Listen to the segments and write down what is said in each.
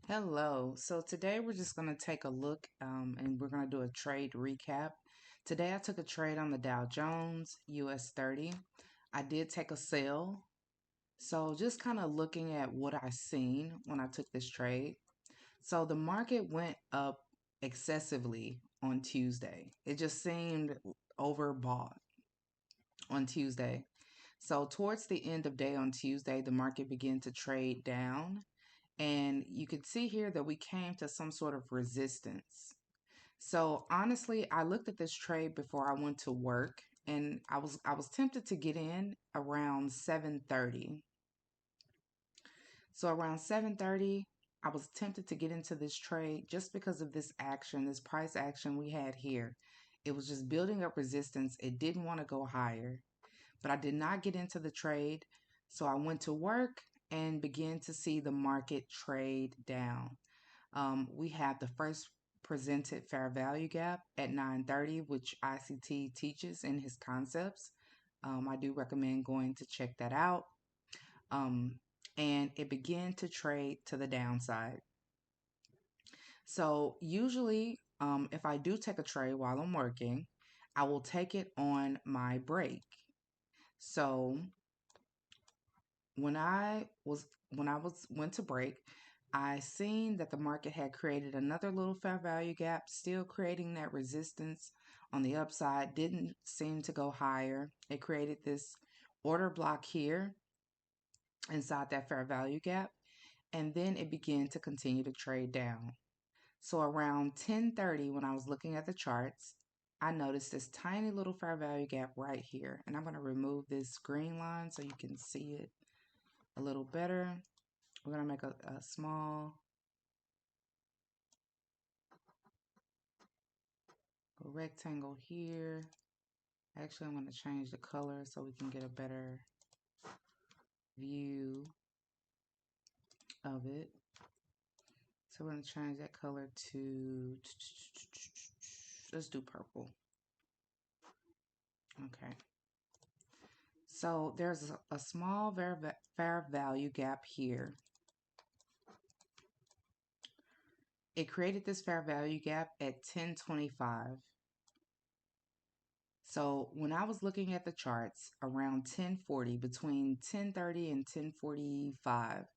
Hello. So today we're just going to take a look and we're going to do a trade recap. Today I took a trade on the Dow Jones US30. I did take a sell. So just kind of looking at what I seen when I took this trade. So the market went up excessively on Tuesday. It just seemed overbought on Tuesday. So towards the end of day on Tuesday, the market began to trade down. And you could see here that we came to some sort of resistance. So honestly, I looked at this trade before I went to work and I was tempted to get in around 7:30. So around 7:30, I was tempted to get into this trade just because of this action, this price action we had here. It was just building up resistance. It didn't want to go higher, but I did not get into the trade. So I went to work and began to see the market trade down. We have the first presented fair value gap at 9:30, which ICT teaches in his concepts. I do recommend going to check that out. Um, and it began to trade to the downside. So usually, if I do take a trade while I'm working, I will take it on my break. So when I was went to break, I seen that the market had created another little fair value gap, still creating that resistance on the upside, didn't seem to go higher. It created this order block here inside that fair value gap, and then it began to continue to trade down. So around 10:30 when I was looking at the charts, I noticed this tiny little fair value gap right here, and I'm going to remove this green line so you can see it a little better. We're going to make a small rectangle here. Actually, I'm going to change the color so we can get a better view of it. So we're going to change that color to, let's do purple. Okay. So there's a small fair value gap here. It created this fair value gap at 10:25. So when I was looking at the charts around 10:40, between 10:30 and 10:45,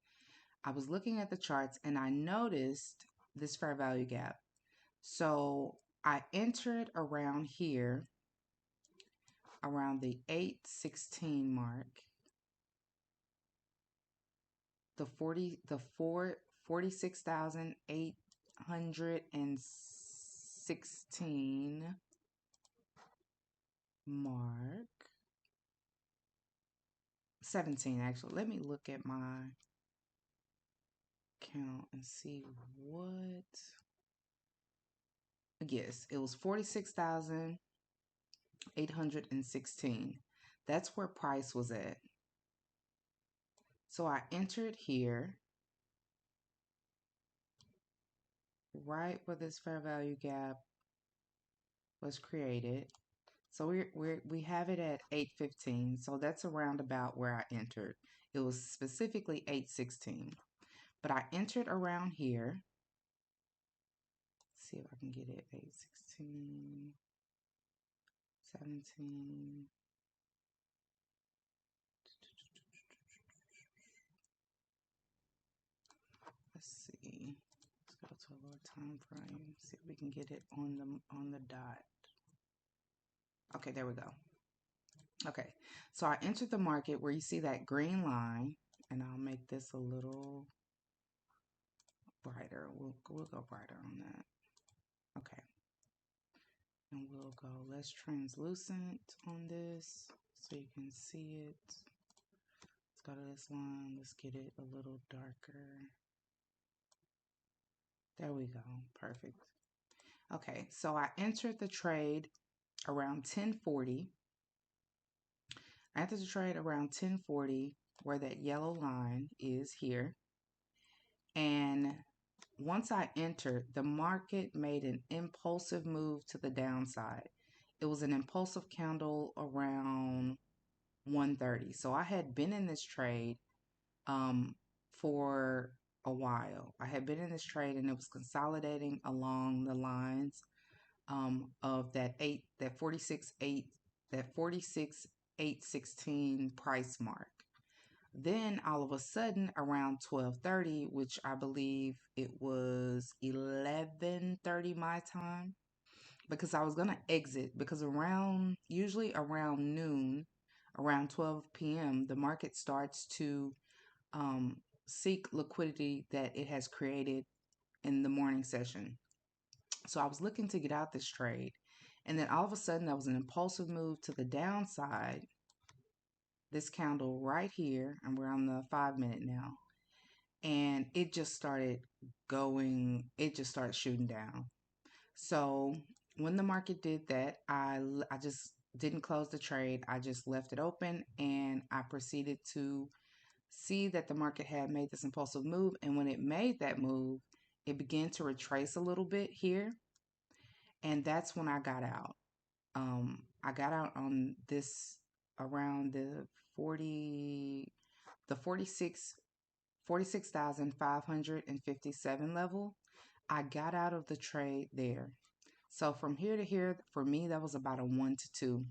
I was looking at the charts and I noticed this fair value gap. So I entered around here, around the 816 mark, the 46,816 mark. 17 actually. Let me look at my count and see what. Yes, it was 46,816. That's where price was at. So I entered here, right where this fair value gap was created. So we have it at 815. So that's around about where I entered. It was specifically 816. But I entered around here. Let's see if I can get it. 816, 17. Let's see. Let's go to a lower time frame. See if we can get it on the dot. Okay, there we go. Okay, so I entered the market where you see that green line, and I'll make this a little brighter. We'll go brighter on that. Okay, and we'll go less translucent on this so you can see it. Let's go to this line. Let's get it a little darker. There we go. Perfect. Okay, so I entered the trade around 1040. I entered the trade around 1040 where that yellow line is here. And once I entered, the market made an impulsive move to the downside. It was an impulsive candle around 130. So I had been in this trade for a while. I had been in this trade and it was consolidating along the lines of that 46 816 price mark. Then all of a sudden around 12:30, which I believe it was 11:30 my time, because I was going to exit because around usually around noon, around 12 p.m., the market starts to um, seek liquidity that it has created in the morning session. So I was looking to get out this trade. And then all of a sudden, there was an impulsive move to the downside. This candle right here, and we're on the 5 minute now. And it just started shooting down. So when the market did that, I just didn't close the trade. I just left it open and I proceeded to see that the market had made this impulsive move. And when it made that move, it began to retrace a little bit here. And that's when I got out on this around the 40, the 46,557 level. I got out of the trade there. So from here to here, for me, that was about a 1 to 2.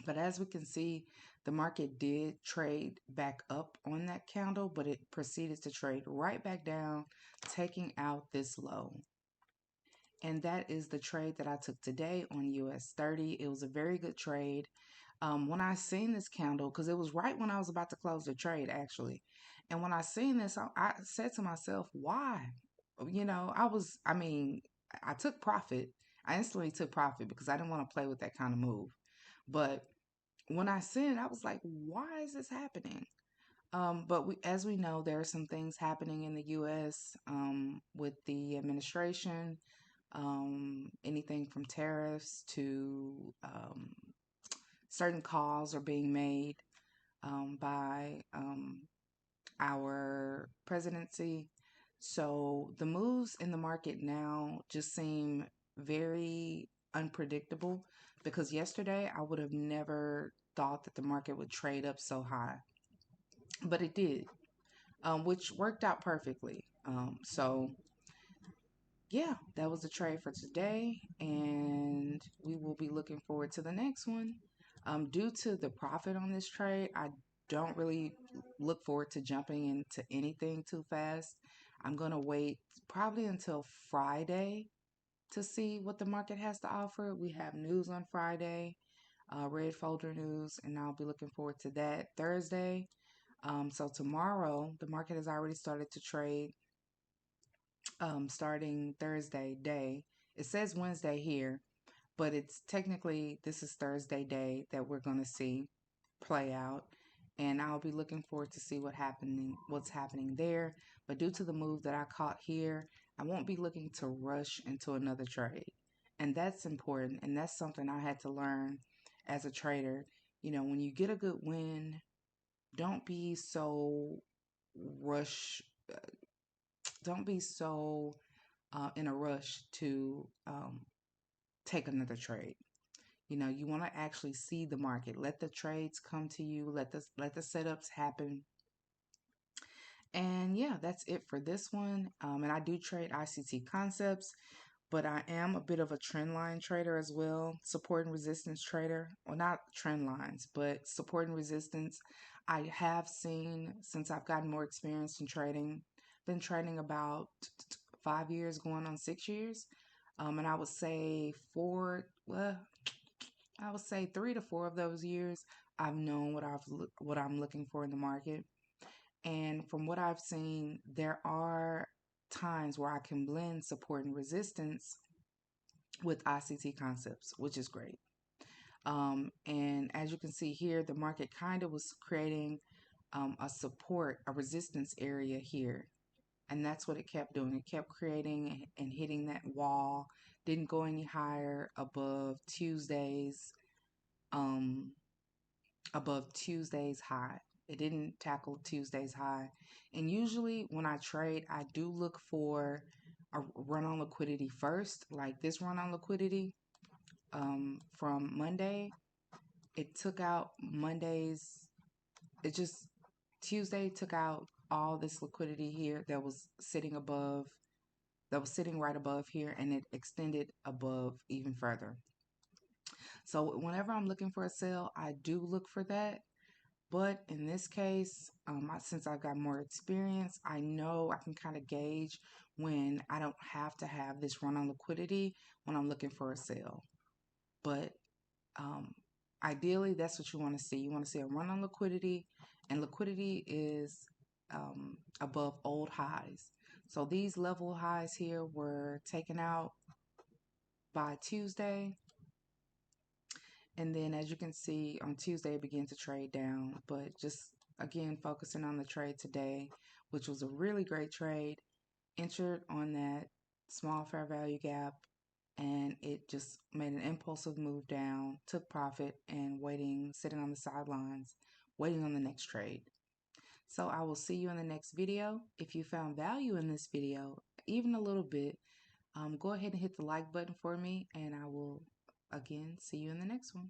But as we can see, the market did trade back up on that candle, but it proceeded to trade right back down, taking out this low. And that is the trade that I took today on US30. It was a very good trade. When I seen this candle, because it was right when I was about to close the trade, actually. And when I seen this, I said to myself, why? I took profit. I instantly took profit because I didn't want to play with that kind of move. But when I seen it, I was like, why is this happening? As we know, there are some things happening in the U.S. With the administration, anything from tariffs to certain calls are being made by our presidency. So the moves in the market now just seem very unpredictable because yesterday I would have never thought that the market would trade up so high, but it did, which worked out perfectly. So yeah, that was the trade for today, and we will be looking forward to the next one. Due to the profit on this trade, I don't really look forward to jumping into anything too fast. I'm going to wait probably until Friday to see what the market has to offer. We have news on Friday, red folder news, and I'll be looking forward to that Thursday. So tomorrow, the market has already started to trade starting Thursday day. It says Wednesday here, but it's technically this is Thursday day that we're going to see play out. And I'll be looking forward to see what's happening there. But due to the move that I caught here, I won't be looking to rush into another trade. And that's important. And that's something I had to learn as a trader. When you get a good win, don't be so rush. Don't be so in a rush to take another trade. You want to actually see the market. Let the trades come to you. Let the setups happen. And yeah, that's it for this one. And I do trade ICT concepts, but I am a bit of a trend line trader as well. Support and resistance trader. Well, not trend lines, but support and resistance. I have seen since I've gotten more experience in trading, been trading about 5 years going on 6 years. And I would say I would say 3 to 4 of those years, I've known what I'm looking for in the market. And from what I've seen, there are times where I can blend support and resistance with ICT concepts, which is great. And as you can see here, the market kind of was creating a resistance area here. And that's what it kept doing. It kept creating and hitting that wall. Didn't go any higher um, above Tuesday's high. It didn't tackle Tuesday's high. And usually when I trade, I do look for a run on liquidity first, like this run on liquidity from Monday. It took out Monday's, it just, Tuesday took out all this liquidity here that was sitting right above here, and it extended above even further. So whenever I'm looking for a sale, I do look for that. But in this case, since I've got more experience, I know I can kind of gauge when I don't have to have this run on liquidity when I'm looking for a sale. But um, ideally, that's what you want to see. You want to see a run on liquidity, and liquidity is above old highs. So these level highs here were taken out by Tuesday. And then as you can see on Tuesday, it began to trade down, but just again, focusing on the trade today, which was a really great trade, entered on that small fair value gap, and it just made an impulsive move down, took profit, and sitting on the sidelines, waiting on the next trade. So I will see you in the next video. If you found value in this video, even a little bit, go ahead and hit the like button for me, and I will again see you in the next one.